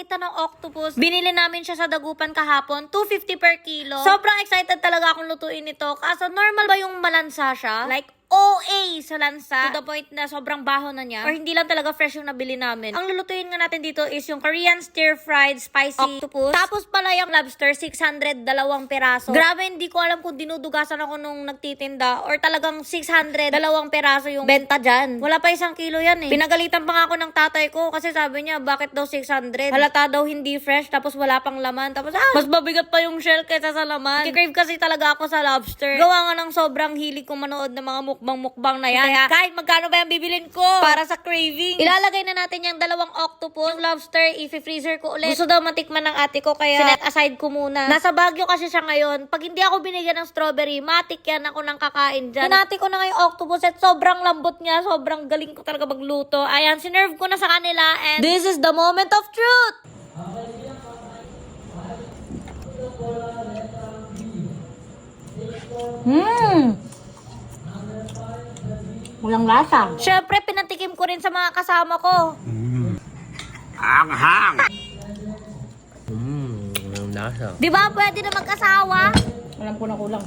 magpakita ng octopus. Binili namin siya sa Dagupan kahapon, 250 per kilo. Sobrang excited talaga akong lutuin ito. Kaso normal ba yung malansa siya? Like, OA sa lansa. To the point na sobrang baho na niya. Or hindi lang talaga fresh yung nabili namin. Ang lulutuin nga natin dito is yung Korean stir-fried spicy octopus. Tapos pala yung lobster, 600, 2 peraso. Grabe, hindi ko alam kung dinudugasan ako nung nagtitinda or talagang 600, 2 peraso yung benta dyan. Wala pa 1 kilo yan eh. Pinagalitan pa nga ako ng tatay ko kasi sabi niya, bakit daw 600? Halata daw hindi fresh tapos wala pang laman. Tapos mas mabigat pa yung shell kaysa sa laman. Kikrave kasi talaga ako sa lobster. Gawa nga ng sobrang hilig kong manood ng mga mukbang na yan. Kaya kahit magkano ba yung bibilin ko para sa craving. Ilalagay na natin yung 2 octopus. Yung lobster, i-freezer ko ulit. Gusto daw matikman ng ate ko kaya sinet aside ko muna. Nasa Baguio kasi siya ngayon. Pag hindi ako binigyan ng strawberry, matik yan ako ng kakain dyan. Hinati ko na nga yung octopus at sobrang lambot niya. Sobrang galing ko talaga magluto. Ayan, sinerve ko na sa kanila and this is the moment of truth! Walang lasa. Siyempre, pinatikim ko rin sa mga kasama ko. Anghang! Walang lasa. Di ba pwede na mag-asawa? Alam ko na kulang.